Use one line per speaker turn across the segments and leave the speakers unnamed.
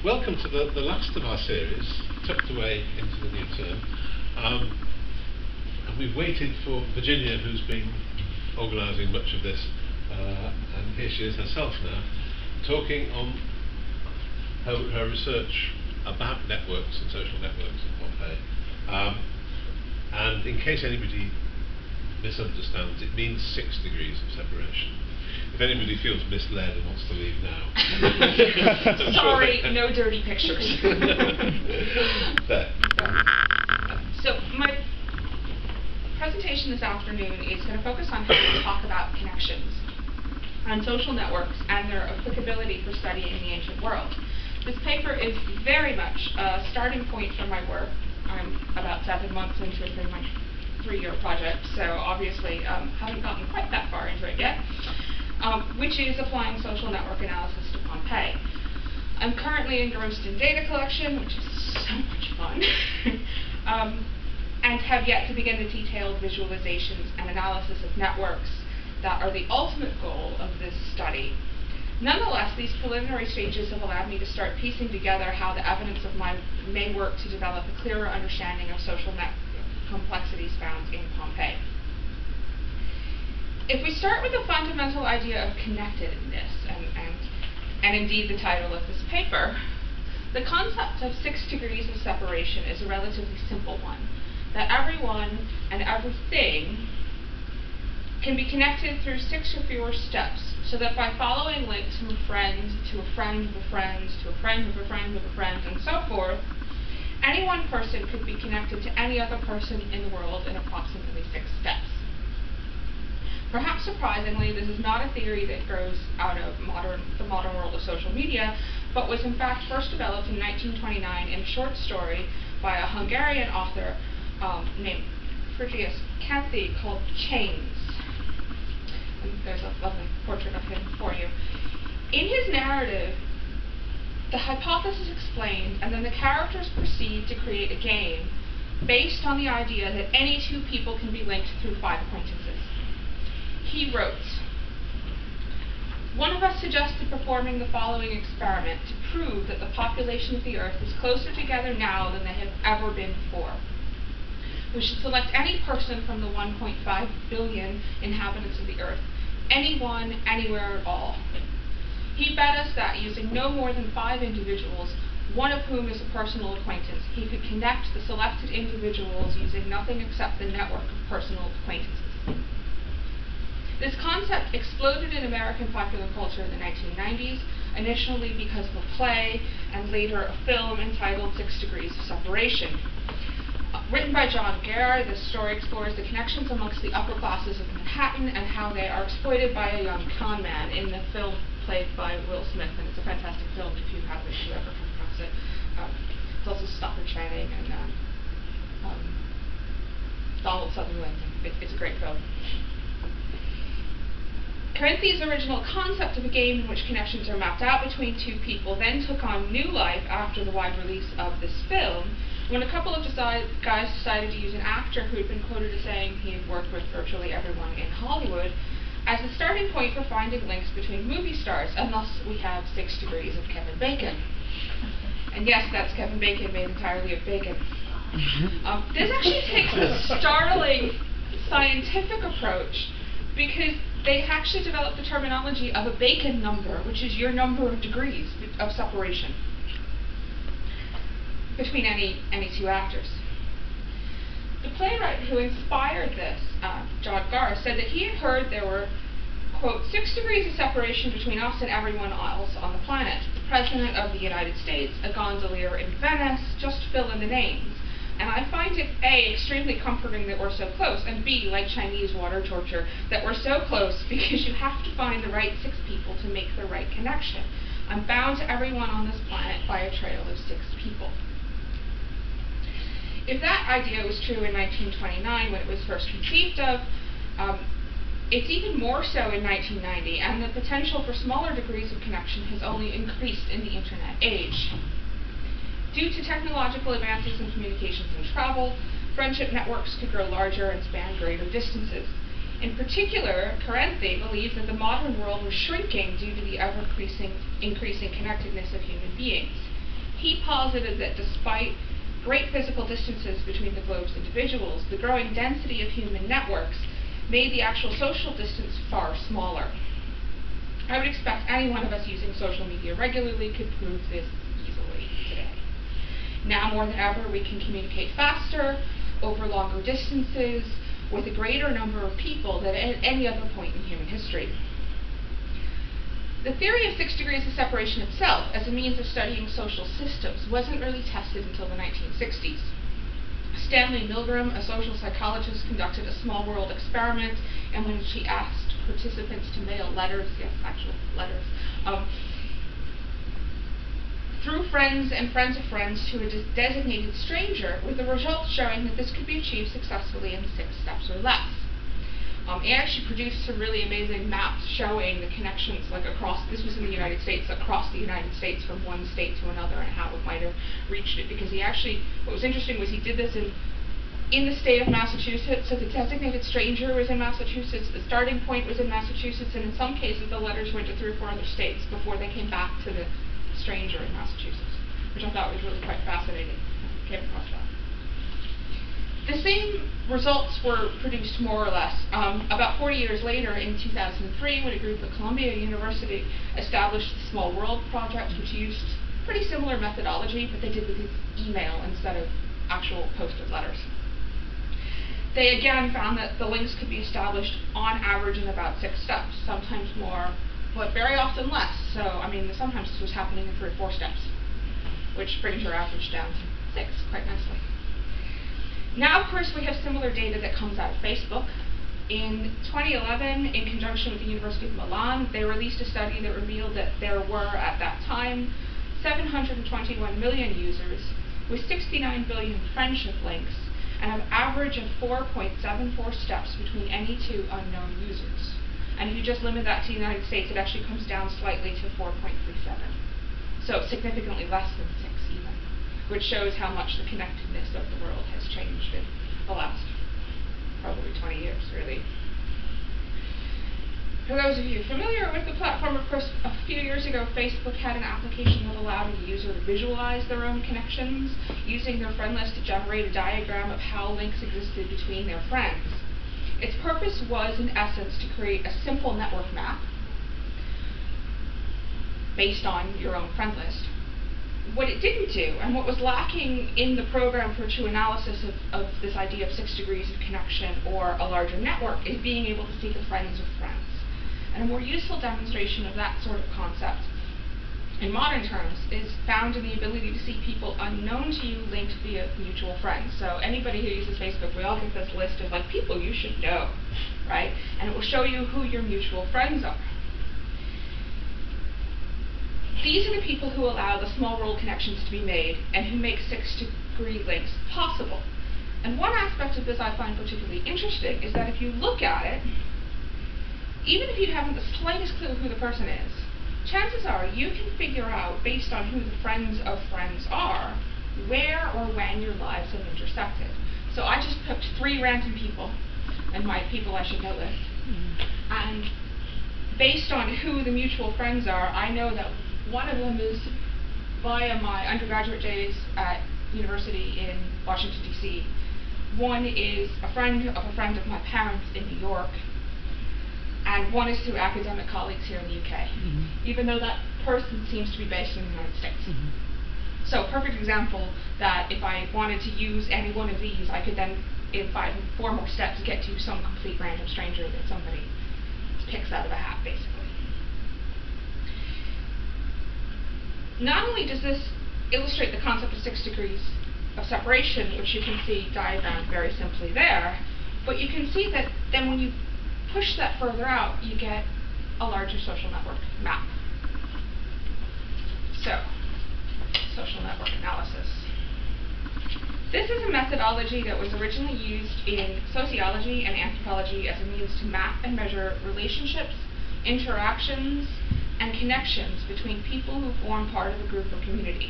Welcome to the last of our series, tucked away into the new term. And we've waited for Virginia, who's been organising much of this, and here she is herself now, talking on her research about networks and social networks in Pompeii. And in case anybody misunderstands, it means 6 degrees of separation. If anybody feels misled and wants to leave now.
Sorry, no dirty pictures.
There.
So my presentation this afternoon is going to focus on how to talk about connections on social networks and their applicability for studying the ancient world. This paper is very much a starting point for my work. I'm about 7 months into a 3-year project, so obviously haven't gotten quite that far into it yet. Which is applying social network analysis to Pompeii. I'm currently engrossed in data collection, which is so much fun, and have yet to begin the detailed visualizations and analysis of networks that are the ultimate goal of this study. Nonetheless, these preliminary stages have allowed me to start piecing together how the evidence of my main work to develop a clearer understanding of social complexities found in Pompeii. If we start with the fundamental idea of connectedness, and indeed the title of this paper, the concept of 6 degrees of separation is a relatively simple one, that everyone and everything can be connected through 6 or fewer steps, so that by following links from a friend to a friend of a friend to a friend of a friend of a friend and so forth, any one person could be connected to any other person in the world in approximately 6 steps. Perhaps surprisingly, this is not a theory that grows out of the modern world of social media, but was in fact first developed in 1929 in a short story by a Hungarian author named Frigyes Campbell called Chains. And there's a lovely portrait of him for you. In his narrative, the hypothesis explained, and then the characters proceed to create a game based on the idea that any 2 people can be linked through 5 acquaintances. He wrote, "One of us suggested performing the following experiment to prove that the population of the Earth is closer together now than they have ever been before. We should select any person from the 1.5 billion inhabitants of the Earth, anyone, anywhere at all. He bet us that using no more than 5 individuals, one of whom is a personal acquaintance, he could connect the selected individuals using nothing except the network of personal acquaintances." This concept exploded in American popular culture in the 1990s, initially because of a play and later a film entitled 6 Degrees of Separation. Written by John Garr, this story explores the connections amongst the upper classes of Manhattan and how they are exploited by a young con man in the film played by Will Smith, and it's a fantastic film if you ever come across it. It's also Stockard Channing and Donald Sutherland. It's a great film. Corinthi's original concept of a game in which connections are mapped out between 2 people then took on new life after the wide release of this film, when a couple of guys decided to use an actor who had been quoted as saying he had worked with virtually everyone in Hollywood as a starting point for finding links between movie stars, and thus we have 6 degrees of Kevin Bacon. And yes, that's Kevin Bacon made entirely of bacon. This actually takes a startling scientific approach, because they actually developed the terminology of a Bacon number, which is your number of degrees of separation between any 2 actors. The playwright who inspired this, John Garr, said that he had heard there were, quote, 6 degrees of separation between us and everyone else on the planet. The President of the United States, a gondolier in Venice, just fill in the names. And I find it, A, extremely comforting that we're so close, and B, like Chinese water torture, that we're so close because you have to find the right 6 people to make the right connection. I'm bound to everyone on this planet by a trail of 6 people. If that idea was true in 1929 when it was first conceived of, it's even more so in 1990, and the potential for smaller degrees of connection has only increased in the internet age. Due to technological advances in communications and travel, friendship networks could grow larger and span greater distances. In particular, Campbell believed that the modern world was shrinking due to the ever-increasing connectedness of human beings. He posited that despite great physical distances between the globe's individuals, the growing density of human networks made the actual social distance far smaller. I would expect any one of us using social media regularly could prove this easily today. Now more than ever, we can communicate faster, over longer distances, with a greater number of people than at any other point in human history. The theory of 6 degrees of separation itself, as a means of studying social systems, wasn't really tested until the 1960s. Stanley Milgram, a social psychologist, conducted a small world experiment in which he asked participants to mail letters, yes, actual letters, through friends and friends of friends to a designated stranger, with the results showing that this could be achieved successfully in 6 steps or less. He actually produced some really amazing maps showing the connections, like across, this was in the United States, across the United States from one state to another and how it might have reached it, because he actually, what was interesting was he did this in the state of Massachusetts, so the designated stranger was in Massachusetts, the starting point was in Massachusetts, and in some cases the letters went to 3 or 4 other states before they came back to the stranger in Massachusetts, which I thought was really quite fascinating. I came across that. The same results were produced more or less about 40 years later in 2003 when a group at Columbia University established the Small World Project, which used pretty similar methodology, but they did it with email instead of actual posted letters. They again found that the links could be established on average in about 6 steps, sometimes more, but very often less. So, I mean, sometimes this was happening in 3 or 4 steps, which brings your average down to 6 quite nicely. Now, of course, we have similar data that comes out of Facebook. In 2011, in conjunction with the University of Milan, they released a study that revealed that there were, at that time, 721 million users with 69 billion friendship links and an average of 4.74 steps between any 2 unknown users. And if you just limit that to the United States, it actually comes down slightly to 4.37. So significantly less than 6 even, which shows how much the connectedness of the world has changed in the last probably 20 years, really. For those of you familiar with the platform, of course, a few years ago, Facebook had an application that allowed a user to visualize their own connections, using their friend list to generate a diagram of how links existed between their friends. Its purpose was, in essence, to create a simple network map based on your own friend list. What it didn't do, and what was lacking in the program for true analysis of this idea of 6 degrees of connection or a larger network, is being able to see the friends of friends. And a more useful demonstration of that sort of concept in modern terms is found in the ability to see people unknown to you linked via mutual friends. So anybody who uses Facebook, we all get this list of like people you should know, right? And it will show you who your mutual friends are. These are the people who allow the small world connections to be made and who make 6-degree links possible. And one aspect of this I find particularly interesting is that if you look at it, even if you haven't the slightest clue who the person is, chances are you can figure out, based on who the friends of friends are, where or when your lives have intersected. So I just picked 3 random people in my people I should know list. And based on who the mutual friends are, I know that one of them is via my undergraduate days at university in Washington, D.C. One is a friend of my parents in New York. And one is through academic colleagues here in the UK, even though that person seems to be based in the United States. So a perfect example that if I wanted to use any one of these, I could then, in 4 more steps, get to some complete random stranger that somebody picks out of a hat, basically. Not only does this illustrate the concept of 6 degrees of separation, which you can see diagrammed very simply there, but you can see that then when you push that further out, you get a larger social network map. So, social network analysis. This is a methodology that was originally used in sociology and anthropology as a means to map and measure relationships, interactions, and connections between people who form part of a group or community.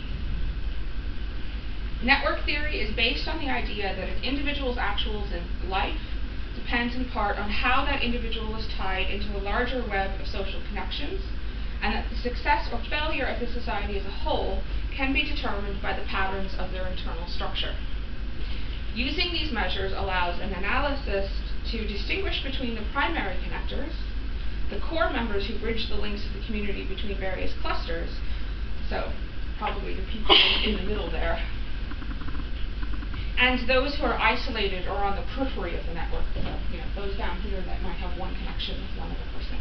Network theory is based on the idea that an individual's actuals in life depends in part on how that individual is tied into a larger web of social connections, and that the success or failure of the society as a whole can be determined by the patterns of their internal structure. Using these measures allows an analyst to distinguish between the primary connectors, the core members who bridge the links of the community between various clusters, so probably the people in the middle there, and those who are isolated or on the periphery of the network, so those down here that might have one connection with one other person.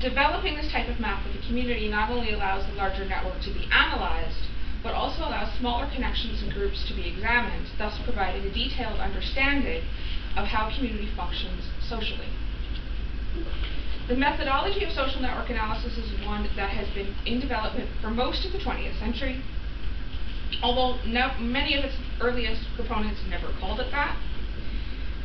Developing this type of map of the community not only allows the larger network to be analyzed, but also allows smaller connections and groups to be examined, thus providing a detailed understanding of how community functions socially. The methodology of social network analysis is one that has been in development for most of the 20th century, although many of its earliest proponents never called it that.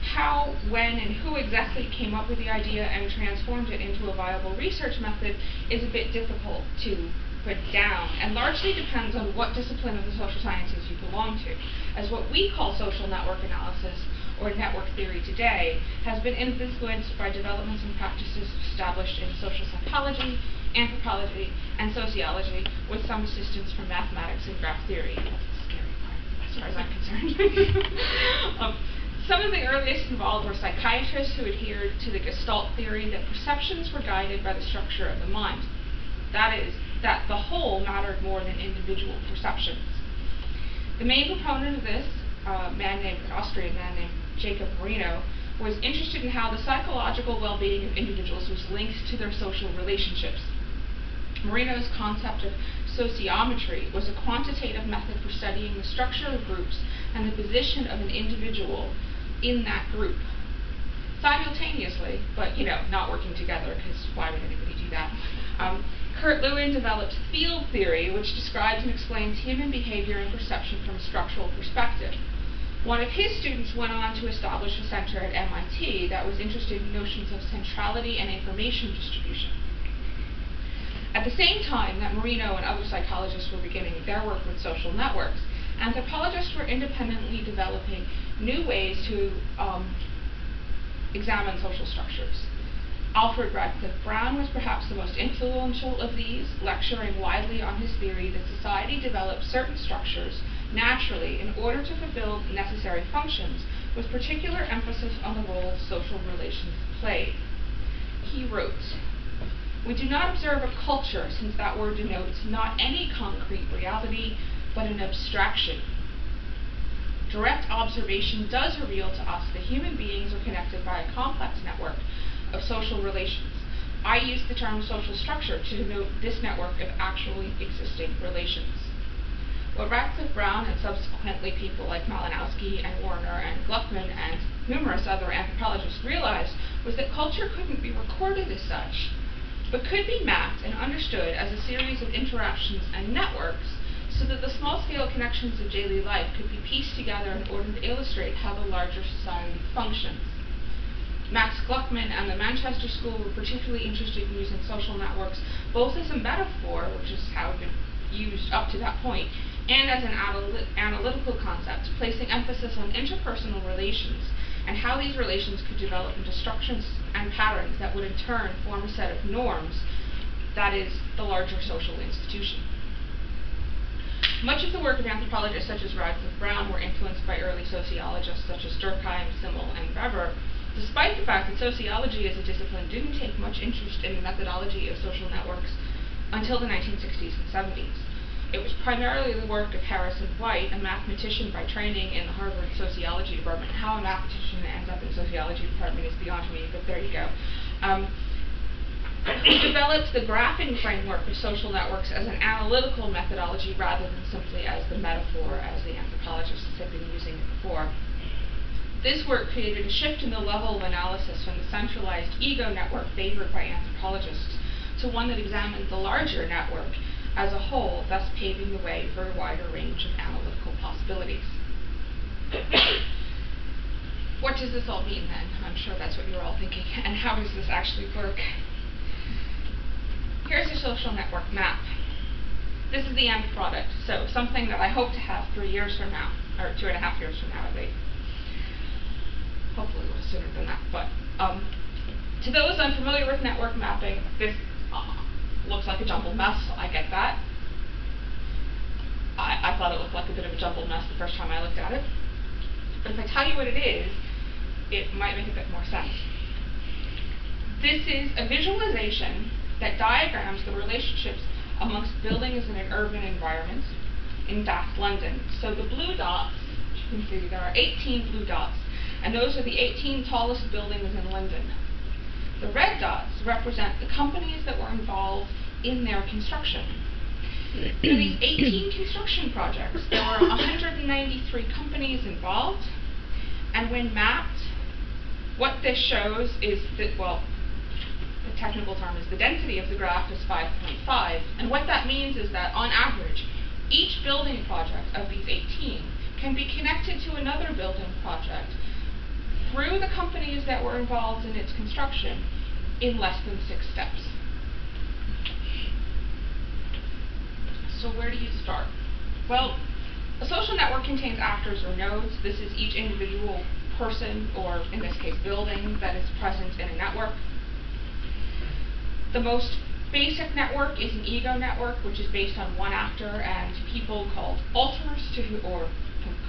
How, when, and who exactly came up with the idea and transformed it into a viable research method is a bit difficult to put down, and largely depends on what discipline of the social sciences you belong to, as what we call social network analysis or network theory today has been influenced by developments and practices established in social psychology, anthropology, and sociology, with some assistance from mathematics and graph theory. That's the scary part, as far as I'm concerned. Some of the earliest involved were psychiatrists who adhered to the Gestalt theory that perceptions were guided by the structure of the mind. That is, that the whole mattered more than individual perceptions. The main proponent of this, an Austrian man named Jacob Marino, was interested in how the psychological well-being of individuals was linked to their social relationships. Marino's concept of sociometry was a quantitative method for studying the structure of groups and the position of an individual in that group, simultaneously, but not working together, because why would anybody do that? Kurt Lewin developed field theory, which describes and explains human behavior and perception from a structural perspective. One of his students went on to establish a center at MIT that was interested in notions of centrality and information distribution. At the same time that Marino and other psychologists were beginning their work with social networks, anthropologists were independently developing new ways to examine social structures. Alfred Radcliffe Brown was perhaps the most influential of these, lecturing widely on his theory that society develops certain structures naturally in order to fulfill necessary functions, with particular emphasis on the role social relations played. He wrote, "We do not observe a culture, since that word denotes not any concrete reality, but an abstraction. Direct observation does reveal to us that human beings are connected by a complex network of social relations. I use the term social structure to denote this network of actually existing relations." What Radcliffe Brown and subsequently people like Malinowski and Warner and Gluckman and numerous other anthropologists realized was that culture couldn't be recorded as such, but could be mapped and understood as a series of interactions and networks, so that the small-scale connections of daily life could be pieced together in order to illustrate how the larger society functions. Max Gluckman and the Manchester School were particularly interested in using social networks both as a metaphor, which is how it had been used up to that point, and as an analytical concept, placing emphasis on interpersonal relations and how these relations could develop into structures and patterns that would in turn form a set of norms, that is, the larger social institution. Much of the work of anthropologists such as Radcliffe Brown were influenced by early sociologists such as Durkheim, Simmel, and Weber, despite the fact that sociology as a discipline didn't take much interest in the methodology of social networks until the 1960s and 70s. It was primarily the work of Harrison White, a mathematician by training in the Harvard Sociology Department. How a mathematician ends up in the sociology department is beyond me, but there you go. He developed the graphing framework of social networks as an analytical methodology rather than simply as the metaphor as the anthropologists had been using it before. This work created a shift in the level of analysis from the centralized ego network favored by anthropologists to one that examined the larger network as a whole, thus paving the way for a wider range of analytical possibilities. What does this all mean then? I'm sure that's what you're all thinking. And how does this actually work? Here's a social network map. This is the end product, so something that I hope to have 3 years from now, or 2.5 years from now at least. Hopefully a little sooner than that, but to those unfamiliar with network mapping, this looks like like a jumbled mess. I get that. I thought it looked like a bit of a jumbled mess the first time I looked at it. But if I tell you what it is, it might make a bit more sense. This is a visualization that diagrams the relationships amongst buildings in an urban environment in Daft, London. So the blue dots, you can see there are 18 blue dots, and those are the 18 tallest buildings in London. The red dots represent the companies that were involved in their construction. For these 18 construction projects, there were 193 companies involved, and when mapped, what this shows is that, well, the technical term is the density of the graph is 5.5, and what that means is that, on average, each building project of these 18 can be connected to another building project through the companies that were involved in its construction in less than 6 steps. So where do you start? Well, a social network contains actors or nodes. This is each individual person, or in this case building, that is present in a network. The most basic network is an ego network, which is based on one actor and people called alters, or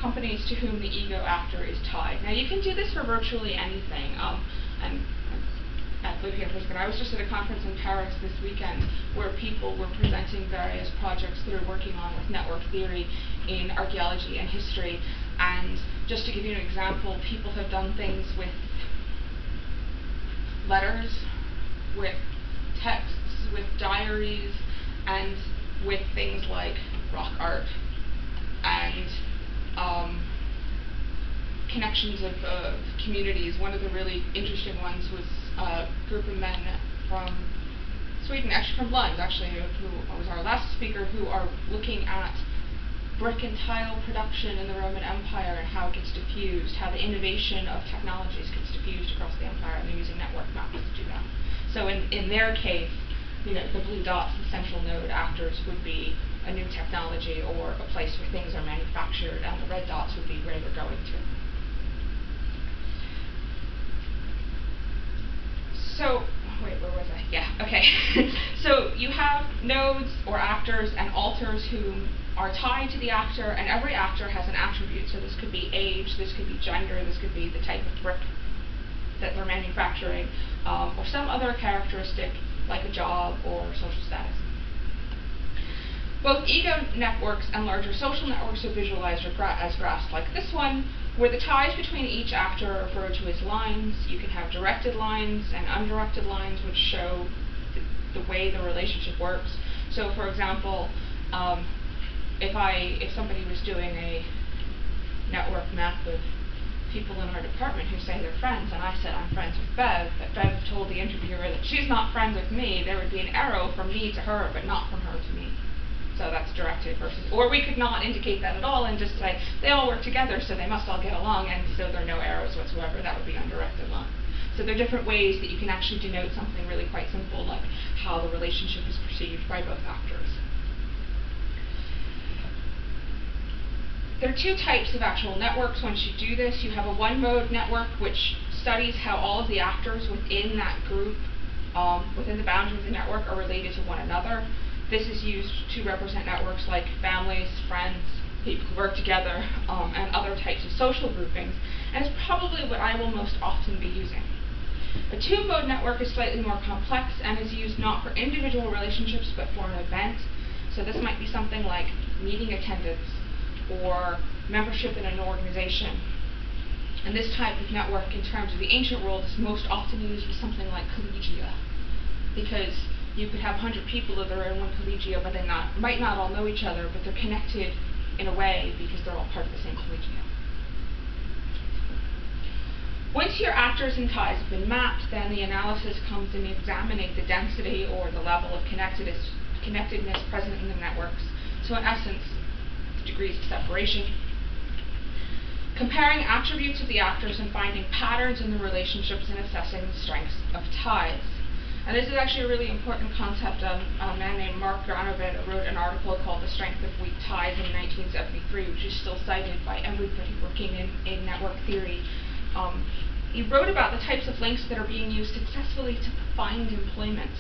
companies to whom the ego actor is tied. Now you can do this for virtually anything. And I live here in Lisbon. I was just at a conference in Paris this weekend where people were presenting various projects that are working on with network theory in archaeology and history. And just to give you an example, people have done things with letters, with texts, with diaries, and with things like rock art and connections of communities. One of the really interesting ones was a group of men from Sweden, actually from Lund, who was our last speaker, who are looking at brick and tile production in the Roman Empire and how it gets diffused, how the innovation of technologies gets diffused across the empire, and they're using network maps to do that. So in their case, the blue dots, the central node actors, would be a new technology or a place where things are manufactured, and the red dots would be where they're going to. So, wait, where was I? Yeah, okay. So you have nodes or actors and alters who are tied to the actor, and every actor has an attribute. So this could be age, this could be gender, this could be the type of brick that they're manufacturing, or some other characteristic like a job or social status. Both ego networks and larger social networks are visualized as graphs like this one, where the ties between each actor are referred to as lines. You can have directed lines and undirected lines, which show the way the relationship works. So, for example, if somebody was doing a network map of people in our department who say they're friends, and I said I'm friends with Bev, but Bev told the interviewer that she's not friends with me, there would be an arrow from me to her, but not from her to me. So that's directed versus, or we could not indicate that at all and just say they all work together, so they must all get along, and so there are no arrows whatsoever. That would be undirected line. So there are different ways that you can actually denote something really quite simple, like how the relationship is perceived by both actors. There are two types of actual networks. Once you do this, you have a one-mode network, which studies how all of the actors within that group, within the boundaries of the network, are related to one another. This is used to represent networks like families, friends, people who work together, and other types of social groupings, and it's probably what I will most often be using. A two-mode network is slightly more complex and is used not for individual relationships but for an event. So this might be something like meeting attendance or membership in an organization. And this type of network, in terms of the ancient world, is most often used with something like collegia, because you could have 100 people that are in one collegia, but they might not all know each other, but they're connected in a way because they're all part of the same collegia. Once your actors and ties have been mapped, then the analysis comes in examining the density or the level of connectedness present in the networks. So in essence, the degrees of separation. Comparing attributes of the actors and finding patterns in the relationships and assessing the strengths of ties. And this is actually a really important concept. A man named Mark Granovet wrote an article called The Strength of Weak Ties in 1973, which is still cited by everybody working in network theory. He wrote about the types of links that are being used successfully to find employment.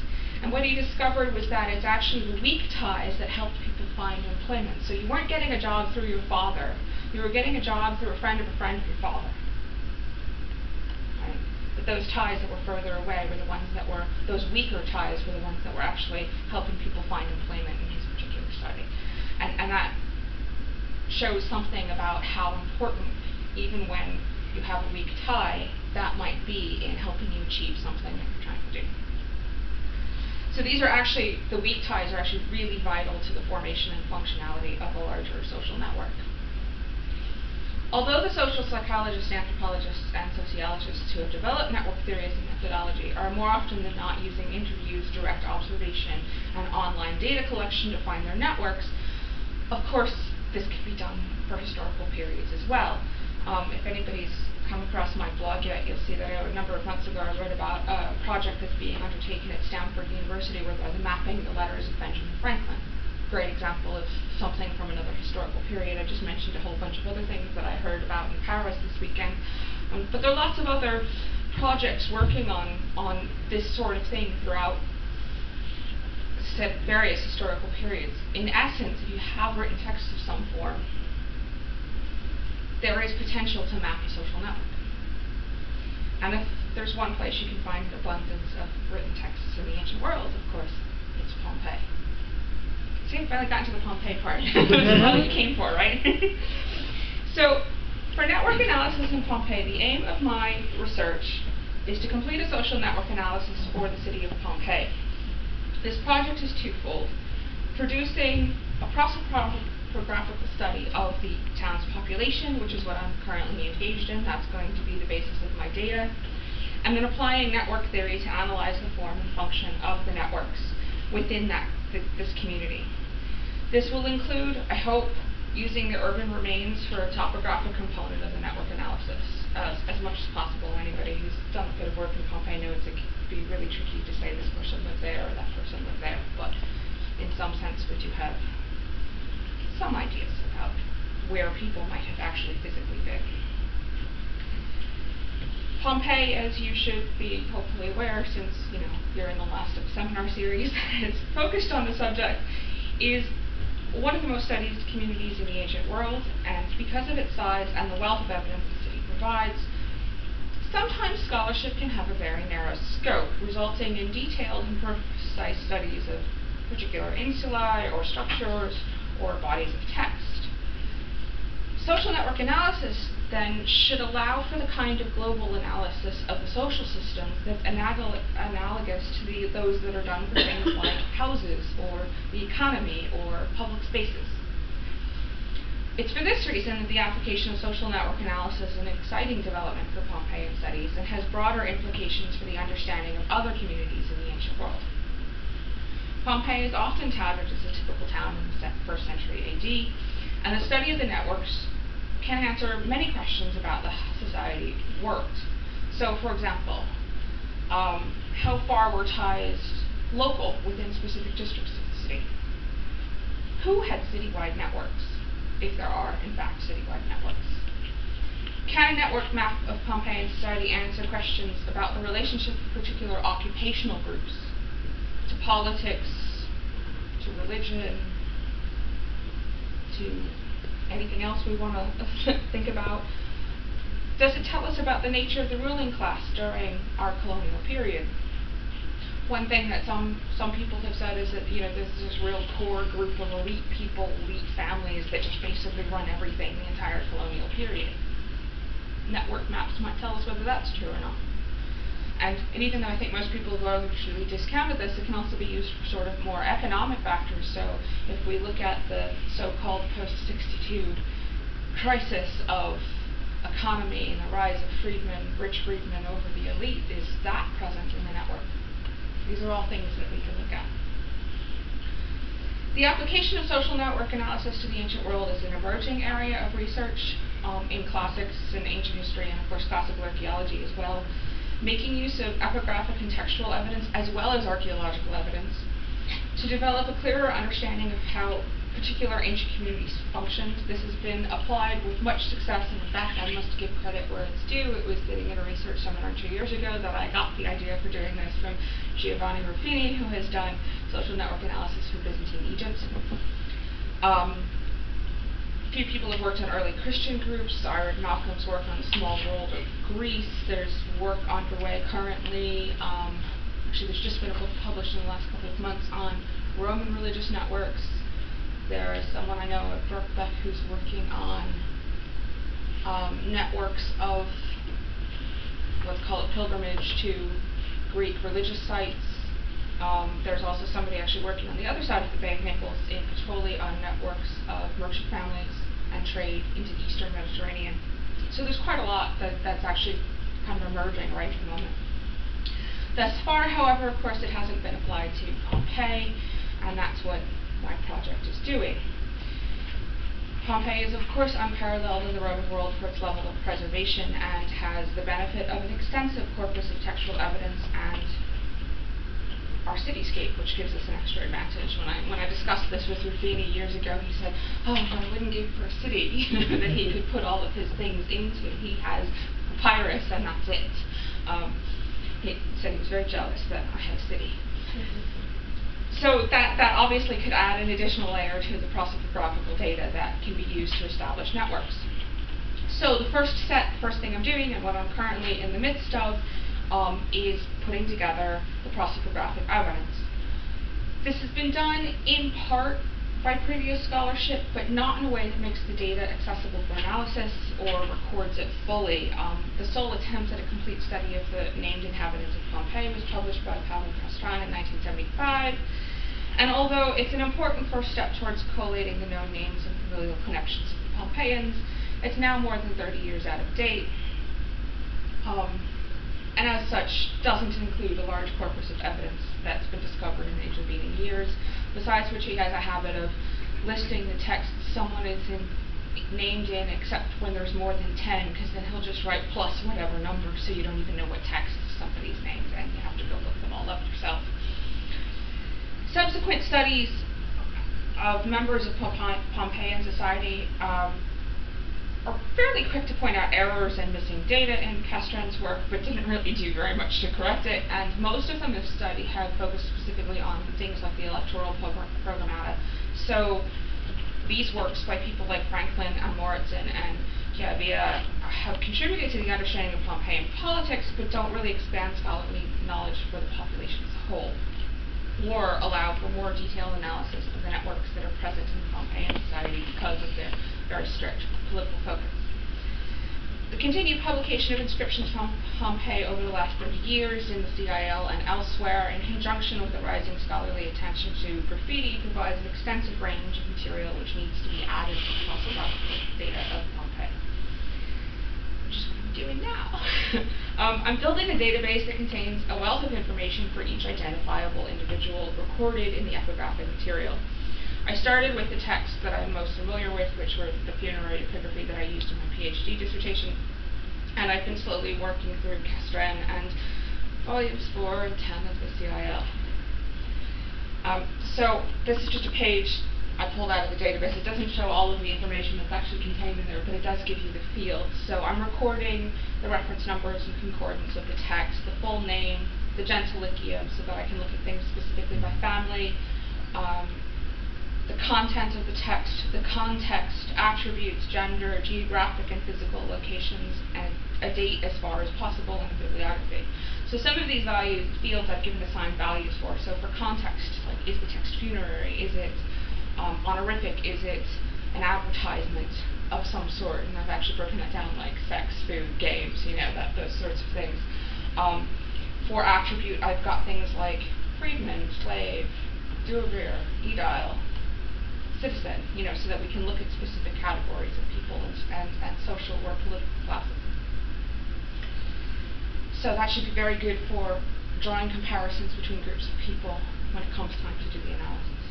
And what he discovered was that it's actually the weak ties that helped people find employment. So you weren't getting a job through your father. You were getting a job through a friend of your father. Right? But those ties that were further away were the ones that were, those weaker ties were the ones that were actually helping people find employment in his particular study. And that shows something about how important, even when you have a weak tie, that might be in helping you achieve something that you're trying to do. So these are actually, the weak ties are actually really vital to the formation and functionality of a larger social network. Although the social psychologists, anthropologists, and sociologists who have developed network theories and methodology are more often than not using interviews, direct observation, and online data collection to find their networks, of course, this can be done for historical periods as well. If anybody's come across my blog yet, you'll see that a number of months ago I wrote about a project that's being undertaken at Stanford University where they're mapping the letters of Benjamin Franklin. Great example of something from another historical period. I just mentioned a whole bunch of other things that I heard about in Paris this weekend. But there are lots of other projects working on this sort of thing throughout various historical periods. In essence, if you have written text of some form, there is potential to map a social network. And if there's one place you can find an abundance of written texts in the ancient world, of course, it's Pompeii. See, I finally got to the Pompeii part. That's what you came for, right? So, for network analysis in Pompeii, the aim of my research is to complete a social network analysis for the city of Pompeii. This project is twofold: producing a prosopographical study of the town's population, which is what I'm currently engaged in. That's going to be the basis of my data. And then applying network theory to analyze the form and function of the networks within this community. This will include, I hope, using the urban remains for a topographic component of the network analysis as much as possible. Anybody who's done a bit of work in Pompeii knows it can be really tricky to say this person lived there or that person lived there, but in some sense we do have some ideas about where people might have actually physically been. Pompeii, as you should be hopefully aware, since you're in the last of the seminar series, it's focused on the subject, is one of the most studied communities in the ancient world, and because of its size and the wealth of evidence the city provides, sometimes scholarship can have a very narrow scope, resulting in detailed and precise studies of particular insulae or structures or bodies of text. Social network analysis then should allow for the kind of global analysis of the social systems that's analogous to those that are done for things like houses or the economy or public spaces. It's for this reason that the application of social network analysis is an exciting development for Pompeian studies and has broader implications for the understanding of other communities in the ancient world. Pompeii is often touted as a typical town in the 1st century AD, and the study of the networks can answer many questions about how society worked. So, for example, how far were ties local within specific districts of the city? Who had citywide networks, if there are, in fact, citywide networks? Can a network map of Pompeian society answer questions about the relationship of particular occupational groups to politics, to religion, to anything else we want to think about? Does it tell us about the nature of the ruling class during our colonial period? One thing that some people have said is that there's this real core group of elite people, elite families that just basically run everything the entire colonial period. Network maps might tell us whether that's true or not. And even though I think most people have largely discounted this, it can also be used for sort of more economic factors. So if we look at the so-called post-62 crisis of economy and the rise of rich freedmen over the elite, is that present in the network? These are all things that we can look at. The application of social network analysis to the ancient world is an emerging area of research in classics and ancient history, and of course classical archaeology as well, making use of epigraphic and textual evidence as well as archaeological evidence to develop a clearer understanding of how particular ancient communities functioned. This has been applied with much success, and in fact, I must give credit where it's due. It was sitting in a research seminar 2 years ago that I got the idea for doing this from Giovanni Ruffini, who has done social network analysis for Byzantine Egypt. A few people have worked on early Christian groups. Ira Malcolm's work on the small world of Greece. There's work underway currently. Actually, there's just been a book published in the last couple of months on Roman religious networks. There's someone I know at Birkbeck who's working on networks of, let's call it pilgrimage to Greek religious sites. There's also somebody actually working on the other side of the Bay of Naples in Puteoli on networks of merchant families and trade into the Eastern Mediterranean. So there's quite a lot that's actually kind of emerging right at the moment. Thus far, however, of course, it hasn't been applied to Pompeii, and that's what my project is doing. Pompeii is, of course, unparalleled in the Roman world for its level of preservation and has the benefit of an extensive corpus of textual evidence and our cityscape, which gives us an extra advantage. When I discussed this with Ruffini years ago, he said, "Oh, I wouldn't give for a city that he could put all of his things into. He has papyrus, and that's it." He said he was very jealous that I had a city. So that obviously could add an additional layer to the prosopographical data that can be used to establish networks. So the first thing I'm doing, and what I'm currently in the midst of, is putting together the prosopographic evidence. This has been done in part by previous scholarship, but not in a way that makes the data accessible for analysis or records it fully. The sole attempt at a complete study of the named inhabitants of Pompeii was published by Pavel Castran in 1975, and although it's an important first step towards collating the known names and familial connections of the Pompeians, it's now more than 30 years out of date, and as such doesn't include a large corpus of evidence that's been discovered in the intervening years, besides which he has a habit of listing the texts someone is named in except when there's more than 10, because then he'll just write plus whatever number, so you don't even know what text somebody's named, and you have to go look them all up yourself. Subsequent studies of members of Pompeian society are fairly quick to point out errors and missing data in Castran's work, but didn't really do very much to correct it, and most of them have focused specifically on things like the electoral programmata. So these works by people like Franklin and Moritzen and Chiavia have contributed to the understanding of Pompeian politics, but don't really expand scholarly knowledge for the population as a whole, or allow for more detailed analysis of the networks that are present in Pompeian society because of their very strict political focus. The continued publication of inscriptions from Pompeii over the last 30 years in the CIL and elsewhere, in conjunction with the rising scholarly attention to graffiti, provides an extensive range of material which needs to be added to the prosopographical data of Pompeii, which is what I'm doing now. I'm building a database that contains a wealth of information for each identifiable individual recorded in the epigraphic material. I started with the texts that I'm most familiar with, which were the funerary epigraphy that I used in my PhD dissertation, and I've been slowly working through Castran and volumes 4 and 10 of the CIL. So this is just a page I pulled out of the database. It doesn't show all of the information that's actually contained in there, but it does give you the fields. So I'm recording the reference numbers and concordance of the text, the full name, the gentiliquium, so that I can look at things specifically by family, the content of the text, the context, attributes, gender, geographic and physical locations, and a date as far as possible, and a bibliography. So some of these fields I've given assigned values for. So for context, like, is the text funerary? Is it honorific? Is it an advertisement of some sort? And I've actually broken that down, like sex, food, games, those sorts of things. For attribute, I've got things like freedman, slave, duergar, aedile, citizen, so that we can look at specific categories of people and social or political classes. So that should be very good for drawing comparisons between groups of people when it comes time to do the analysis.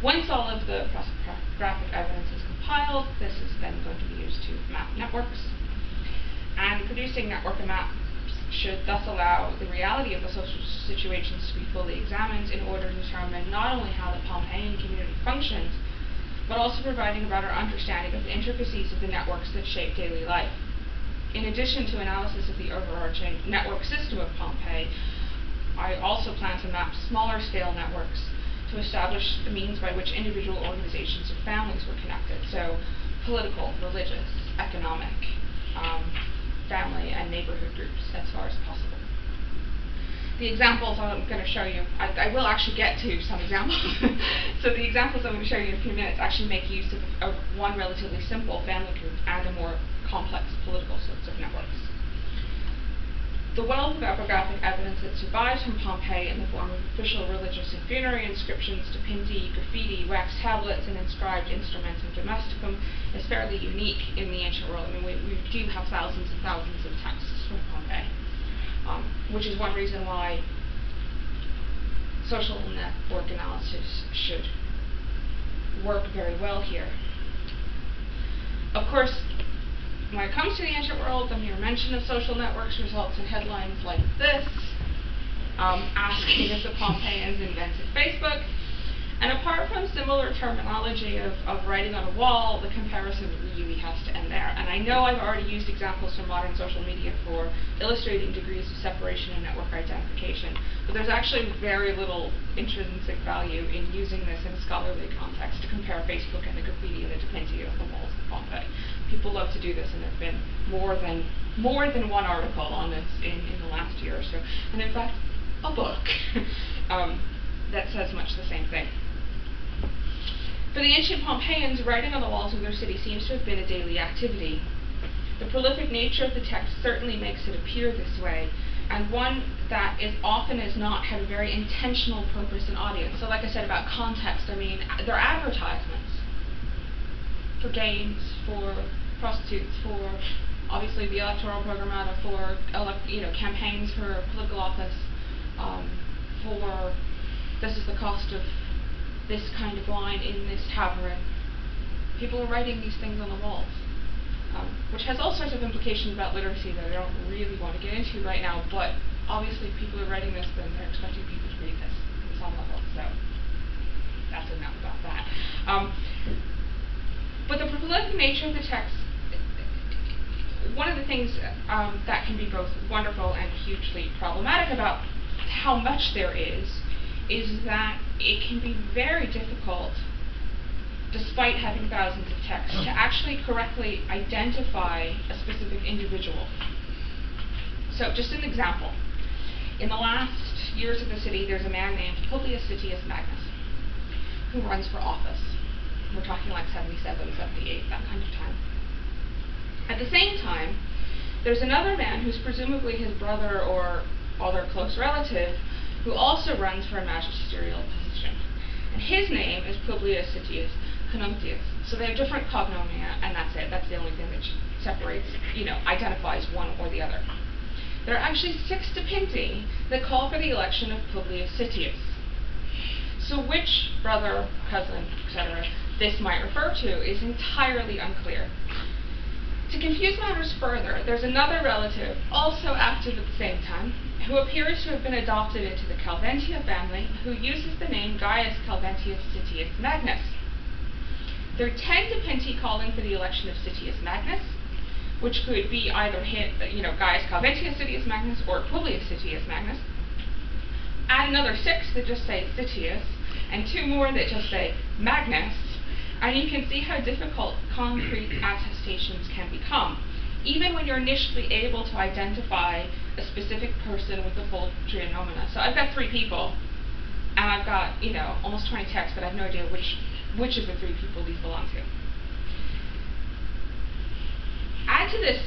Once all of the prosopographic evidence is compiled, this is then going to be used to map networks. And producing network maps should thus allow the reality of the social situations to be fully examined in order to determine not only how the Pompeian community functions, but also providing a better understanding of the intricacies of the networks that shape daily life. In addition to analysis of the overarching network system of Pompeii, I also plan to map smaller scale networks to establish the means by which individual organizations and families were connected. So political, religious, economic, family, and neighborhood groups as far as possible. The examples I'm going to show you, I will actually get to some examples. So the examples I'm going to show you in a few minutes actually make use of one relatively simple family group and a more complex political sorts of networks. The wealth of epigraphic evidence that survives from Pompeii in the form of official religious and funerary inscriptions, dipinti, graffiti, wax tablets, and inscribed instruments and domesticum is fairly unique in the ancient world. I mean, we do have thousands and thousands of texts from Pompeii, which is one reason why social network analysis should work very well here. Of course, when it comes to the ancient world, the mere mention of social networks results in headlines like this, asking if the Pompeians invented Facebook. And apart from similar terminology of writing on a wall, the comparison really has to end there. And I know I've already used examples from modern social media for illustrating degrees of separation and network identification, but there's actually very little intrinsic value in using this in a scholarly context to compare Facebook and the graffiti and the dipinti of the walls of Pompeii. People love to do this, and there have been more than one article on this in the last year or so, and in fact, a book that says much the same thing. For the ancient Pompeians, writing on the walls of their city seems to have been a daily activity. The prolific nature of the text certainly makes it appear this way, and one that is often as not had a very intentional purpose and audience. So like I said about context, I mean, they're advertisements for games, for prostitutes, for obviously the electoral programmata, for campaigns for political office, for this is the cost of this kind of wine in this tavern. People are writing these things on the walls, which has all sorts of implications about literacy that I don't really want to get into right now, but obviously if people are writing this, then they're expecting people to read this at some level, so that's enough about that. But the prolific nature of the text, one of the things that can be both wonderful and hugely problematic about how much there is that it can be very difficult, despite having thousands of texts, to actually correctly identify a specific individual. So just an example. In the last years of the city, there's a man named Publius Sittius Magnus who runs for office. We're talking like 77, 78, that kind of time. At the same time, there's another man who's presumably his brother or other close relative who also runs for a magisterial position. And his name is Publius Sittius Connunctius. So they have different cognomina, and that's it. That's the only thing that separates, identifies one or the other. There are actually 6 dipinti that call for the election of Publius Sittius. So which brother, cousin, etc. this might refer to is entirely unclear. To confuse matters further, there's another relative, also active at the same time, who appears to have been adopted into the Calventia family, who uses the name Gaius Calventius Sittius Magnus. There are 10 dipinti calling for the election of Sittius Magnus, which could be either Gaius Calventius Sittius Magnus or Publius Sittius Magnus. Add another 6 that just say Sittius, and 2 more that just say Magnus, and you can see how difficult concrete attestations can become, even when you're initially able to identify a specific person with the full trinomina. So I've got 3 people, and I've got, almost 20 texts, but I have no idea which of the 3 people these belong to. Add to this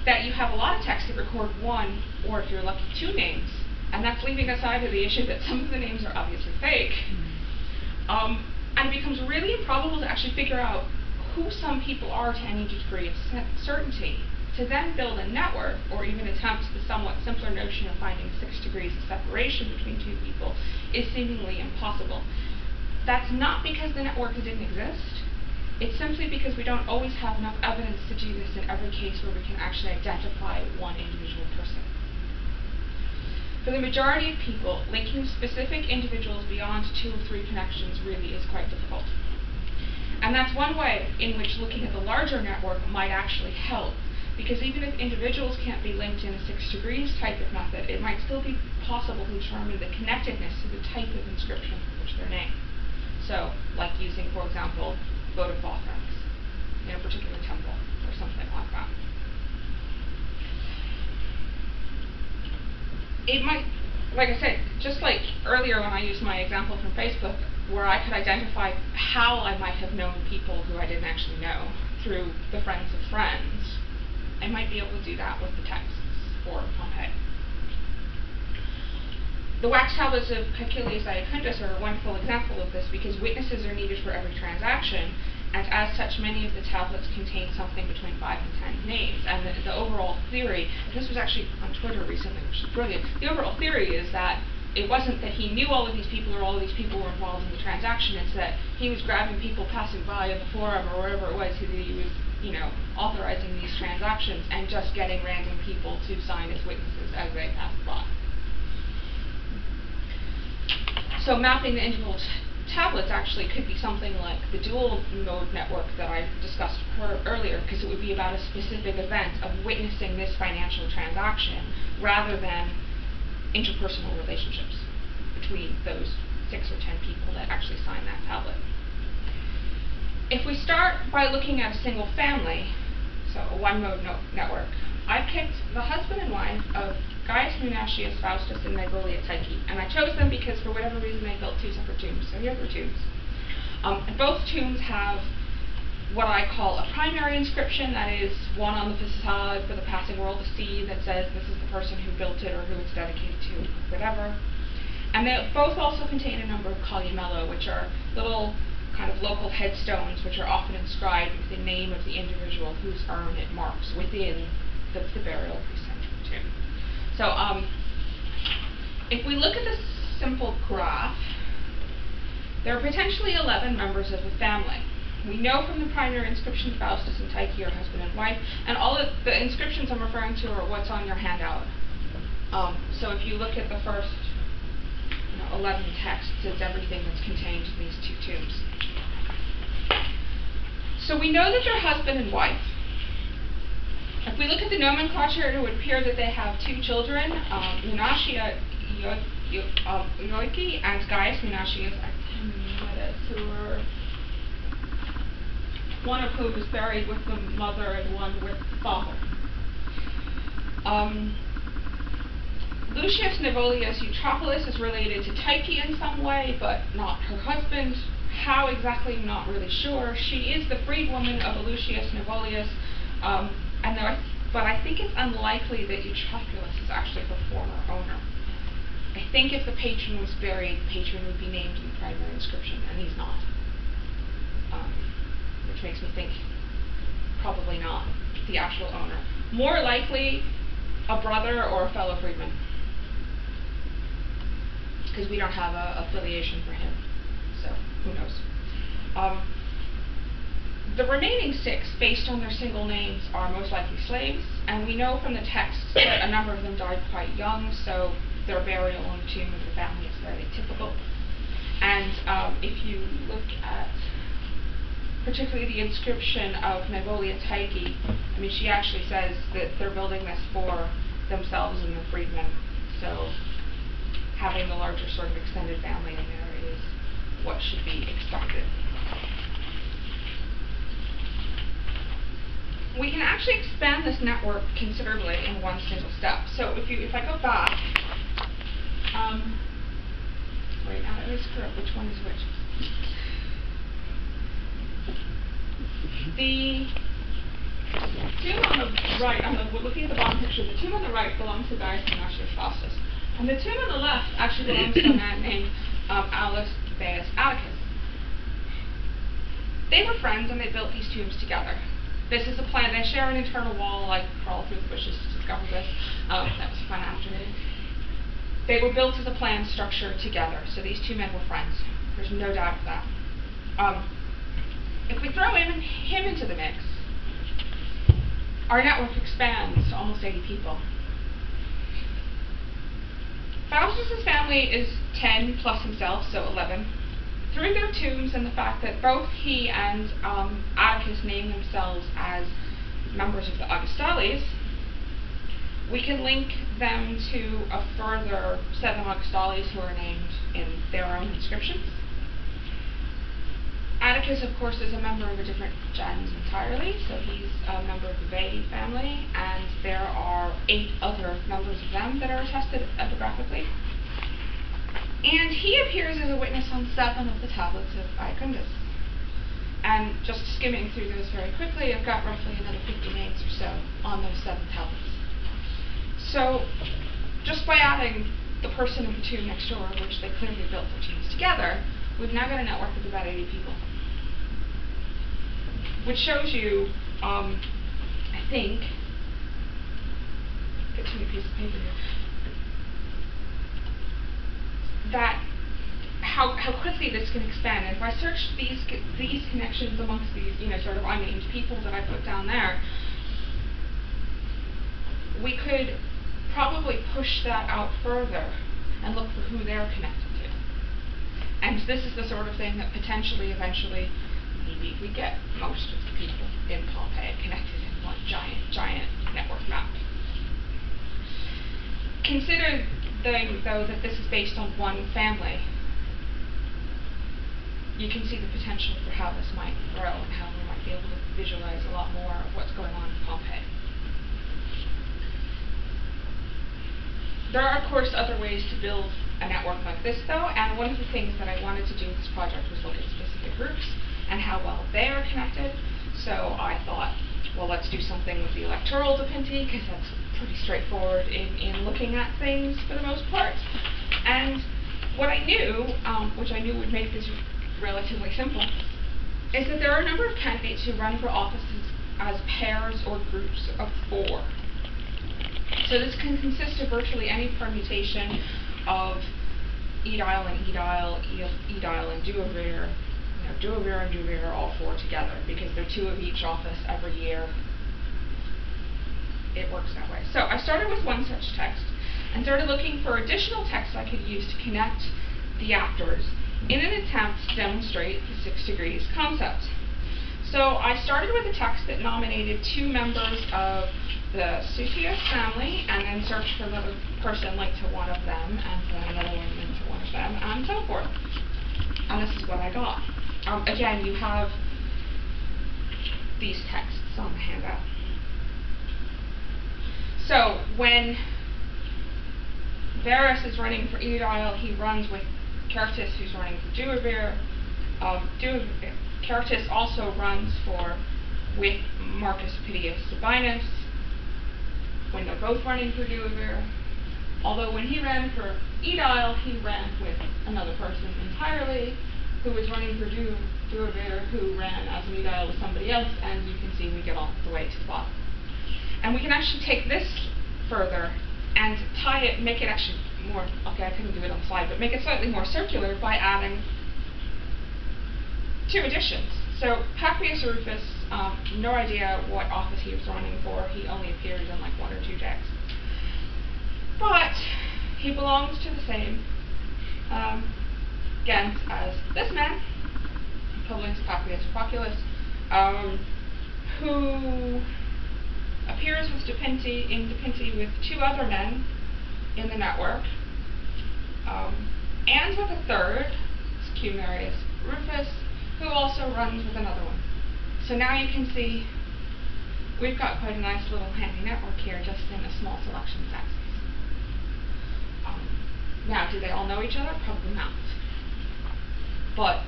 that you have a lot of texts that record 1, or if you're lucky, 2 names, and that's leaving aside the issue that some of the names are obviously fake. And it becomes really improbable to actually figure out who some people are to any degree of certainty. To then build a network, or even attempt the somewhat simpler notion of finding 6 degrees of separation between 2 people, is seemingly impossible. That's not because the network didn't exist. It's simply because we don't always have enough evidence to do this in every case where we can actually identify one individual person. For the majority of people, linking specific individuals beyond 2 or 3 connections really is quite difficult. And that's one way in which looking at the larger network might actually help, because even if individuals can't be linked in a 6 degrees type of method, it might still be possible to determine the connectedness to the type of inscription for which they're named. So, like using, for example, votive offerings in a particular temple or something like that. It might, like I said, just like earlier when I used my example from Facebook, where I could identify how I might have known people who I didn't actually know through the friends of friends, I might be able to do that with the texts for Pompeii. The wax tablets of Caecilius Iacundus are a wonderful example of this, because witnesses are needed for every transaction, and as such, many of the tablets contain something between 5 and 10 names. And the overall theory, and this was actually on Twitter recently, which is brilliant, the overall theory is that it wasn't that he knew all of these people or all of these people were involved in the transaction, it's that he was grabbing people passing by in the forum or wherever it was, he was, authorizing these transactions and just getting random people to sign as witnesses as they passed by. So mapping the individual tablets actually could be something like the dual mode network that I discussed earlier, because it would be about a specific event of witnessing this financial transaction rather than interpersonal relationships between those 6 or 10 people that actually sign that tablet. If we start by looking at a single family, so a one-mode network, I picked the husband and wife of Gaius Munatius Faustus and Maevolia Tyche, and I chose them because for whatever reason they built 2 separate tombs. So here are their tombs. And both tombs have what I call a primary inscription, that is one on the facade for the passing world to see that says this is the person who built it or who it's dedicated to, whatever. And they both also contain a number of columello, which are little kind of local headstones which are often inscribed with the name of the individual whose urn it marks within the burial precinct of the tomb. So if we look at this simple graph, there are potentially 11 members of the family. We know from the primary inscription Faustus and Tyche are husband and wife, and all of the inscriptions I'm referring to are what's on your handout. So if you look at the first 11 texts, it's everything that's contained in these 2 tombs. So we know that they're husband and wife. If we look at the nomenclature, it would appear that they have 2 children, Munatia Ioiki and Gaius Munatius Artemides, who were one of whom is buried with the mother and one with the father. Lucius Nevolius Eutropolis is related to Tyche in some way, but not her husband. How exactly, I'm not really sure. She is the freedwoman of Lucius Nevolius, but I think it's unlikely that Eutropolis is actually her former owner. I think if the patron was buried, the patron would be named in the primary inscription, and he's not. Which makes me think probably not the actual owner. More likely a brother or a fellow freedman, because we don't have a affiliation for him, so who knows. The remaining 6, based on their single names, are most likely slaves, and we know from the texts that a number of them died quite young, so their burial on the tomb of the family is fairly typical. And if you look at particularly the inscription of Maevolia Tyche, I mean, she actually says that they're building this for themselves and the freedmen, so having the larger sort of extended family in there is what should be expected. We can actually expand this network considerably in one single step. So if I go back, wait, now let me screw up which one is which. The tomb on the right, we're looking at the bottom picture, the tomb on the right belongs to Gaius Munatius Faustus. And the tomb on the left actually belongs to a man named Aulus Baeus Atticus. They were friends and they built these tombs together. This is a plan. They share an internal wall. I crawled through the bushes to discover this. That was a fun afternoon. They were built as a planned structure together. So these 2 men were friends. There's no doubt of that. If we throw him into the mix, our network expands to almost 80 people. Faustus's family is 10 plus himself, so 11. Through their tombs and the fact that both he and Atticus name themselves as members of the Augustales, we can link them to a further 7 Augustales who are named in their own inscriptions. Atticus, of course, is a member of a different gens entirely, so he's a member of the Bay family, and there are 8 other members of them that are attested epigraphically. And he appears as a witness on 7 of the tablets of Iacundus. And just skimming through those very quickly, I've got roughly another 50 names or so on those 7 tablets. So, just by adding the person in the tomb next door, which they clearly built their tombs together, we've now got a network of about 80 people. Which shows you, I think, get to me a piece of paper here, that how quickly this can expand. And if I search these connections amongst these, sort of unnamed people that I put down there, we could probably push that out further and look for who they're connected to. And this is the sort of thing that potentially, eventually, maybe we get most of the people in Pompeii connected in one giant network map. Consider, though, that this is based on one family. You can see the potential for how this might grow and how we might be able to visualize a lot more of what's going on in Pompeii. There are, of course, other ways to build a network like this, though, and one of the things that I wanted to do with this project was look at specific groups and how well they are connected. So I thought, well, let's do something with the electoral dipinti, because that's pretty straightforward in looking at things for the most part. And what I knew, which I knew would make this relatively simple, is that there are a number of candidates who run for offices as pairs or groups of 4. So this can consist of virtually any permutation of edile and edile, edile and duovir, duovir and duovir, all 4 together, because they're 2 of each office every year. It works that way. So I started with one such text and started looking for additional texts I could use to connect the actors in an attempt to demonstrate the 6 degrees concept. So I started with a text that nominated 2 members of the Susius family, and then searched for another person linked to one of them, and then another one linked to one of them, and so forth. And this is what I got. Again, you have these texts on the handout. So when Varus is running for edile, he runs with Certus, who's running for duovir. Certus also runs with Marcus Pidius Sabinus when they're both running for duovir. Although when he ran for edile, he ran with another person entirely, who was running for duovir, who ran as an edile with somebody else, and you can see we get all the way to the bottom. And we can actually take this further and tie it, make it actually more, okay, I couldn't do it on the slide, but make it slightly more circular by adding 2 additions. So Papias Rufus, no idea what office he was running for. He only appears in like 1 or 2 texts. But he belongs to the same gens as this man, Publius Papias Proculus, who appears with dipinti with 2 other men in the network, and with a third, Cumarius Rufus, who also runs with another one. So now you can see we've got quite a nice little handy network here, just in a small selection of texts. Now, do they all know each other? Probably not. But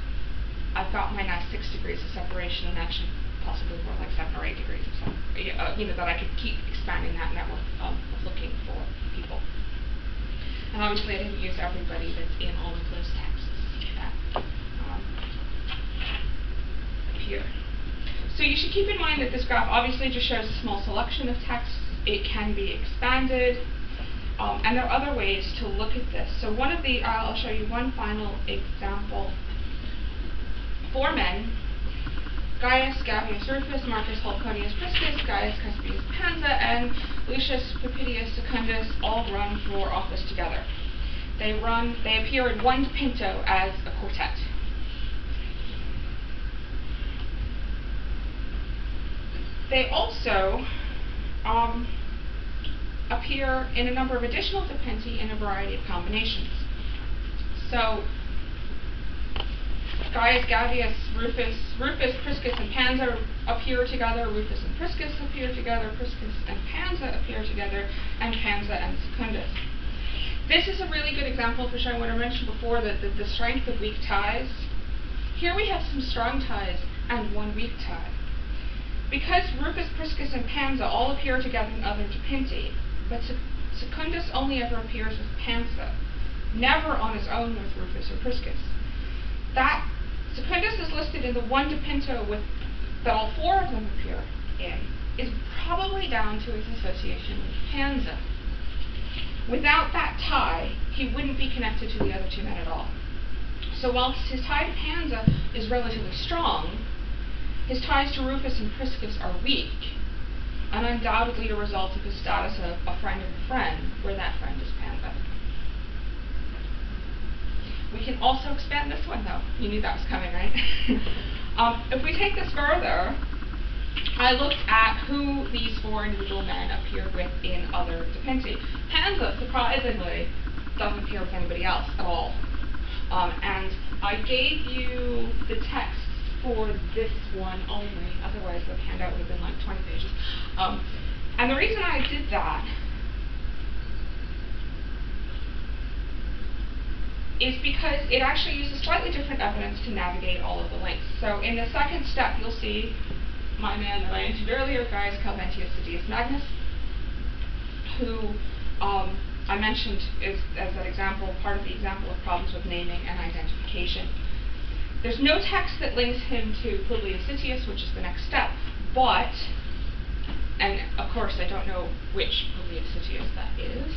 I've got my nice 6 degrees of separation, and actually possibly more like 7 or 8 degrees of separation, that I could keep expanding that network of looking for people. And obviously I didn't use everybody that's in all of those texts that appear. So you should keep in mind that this graph obviously just shows a small selection of texts. It can be expanded, and there are other ways to look at this. So I'll show you one final example. 4 men, Gaius Gavius Rufus, Marcus Holconius Priscus, Gaius Cuspius Pansa, and Lucius Papidius Secundus all run for office together. They appear in one dipinto as a quartet. They also appear in a number of additional dipinti in a variety of combinations. So, Gaius, Gavius, Rufus, Priscus, and Pansa appear together, Rufus and Priscus appear together, Priscus and Pansa appear together, and Pansa and Secundus. This is a really good example for showing what I mentioned before, that the strength of weak ties. Here we have some strong ties and one weak tie. Because Rufus, Priscus, and Pansa all appear together in other dipinti, but Secundus only ever appears with Pansa, never on his own with Rufus or Priscus. That Secundus is listed in the one dipinto that all four of them appear in, is probably down to his association with Pansa. Without that tie, he wouldn't be connected to the other two men at all. So whilst his tie to Pansa is relatively strong, his ties to Rufus and Priscus are weak, and undoubtedly a result of his status of a friend of a friend, where that friend is Pansa. We can also expand this one, though. You knew that was coming, right? If we take this further, I looked at who these four individual men appeared with in other dipinti. Pansa, surprisingly, doesn't appear with anybody else at all. And I gave you the text for this one only, otherwise the handout would have been like 20 pages. And the reason I did that is because it actually uses slightly different evidence to navigate all of the links. So in the second step, you'll see my man that I mentioned earlier, Gaius Calventius Citius Magnus, who I mentioned as an example, part of the example of problems with naming and identification. There's no text that links him to Publius Sittius, which is the next step, but, and of course I don't know which Publius Sittius that is,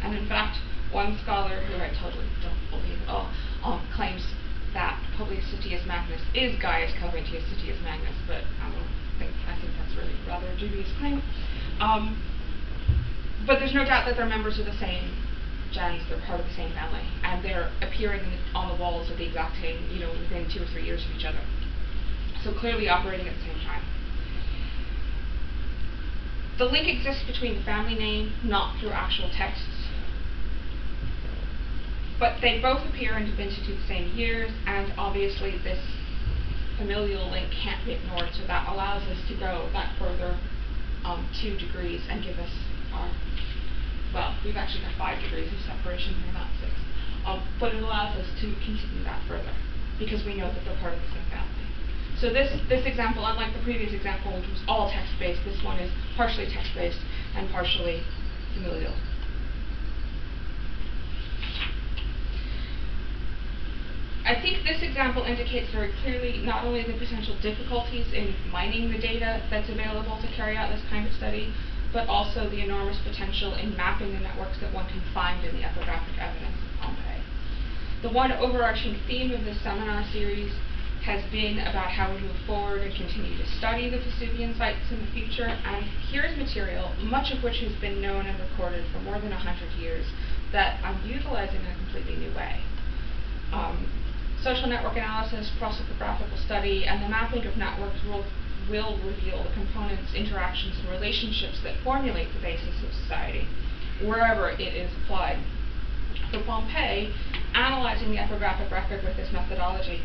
and in fact, one scholar who I totally don't believe at all claims that Publius Sittius Magnus is Gaius Calventius Sittius Magnus, but I think that's really rather a dubious claim. But there's no doubt that they're members of the same gens, they're part of the same family, and they're appearing on the walls of the exact same, within 2 or 3 years of each other. So clearly operating at the same time. The link exists between the family name, not through actual texts, but they both appear in dipinti to the same years, and obviously this familial link can't be ignored, so that allows us to go that further 2 degrees and give us our, well, we've actually got 5 degrees of separation here, not 6. But it allows us to continue that further, because we know that they're part of the same family. So this example, unlike the previous example, which was all text-based, this one is partially text-based and partially familial. I think this example indicates very clearly not only the potential difficulties in mining the data that's available to carry out this kind of study, but also the enormous potential in mapping the networks that one can find in the epigraphic evidence of Pompeii. The one overarching theme of this seminar series has been about how we move forward and continue to study the Vesuvian sites in the future, and here's material, much of which has been known and recorded for more than 100 years, that I'm utilizing in a completely new way. Social network analysis, prosopographical study, and the mapping of networks will reveal the components, interactions, and relationships that formulate the basis of society, wherever it is applied. For Pompeii, analyzing the epigraphic record with this methodology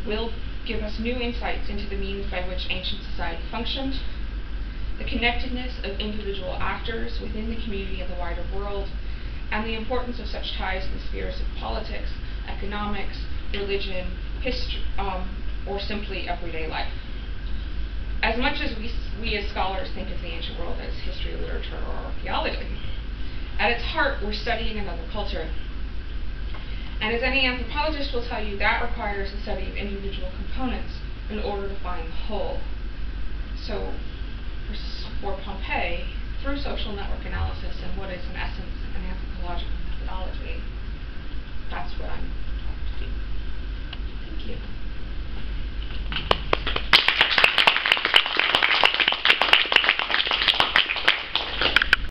will give us new insights into the means by which ancient society functioned, the connectedness of individual actors within the community and the wider world, and the importance of such ties in the spheres of politics, economics, religion, history, or simply everyday life. As much as we as scholars think of the ancient world as history, literature, or archaeology, at its heart we're studying another culture. And as any anthropologist will tell you, that requires the study of individual components in order to find the whole. So for Pompeii, through social network analysis and what is in essence an anthropological methodology, that's what I'm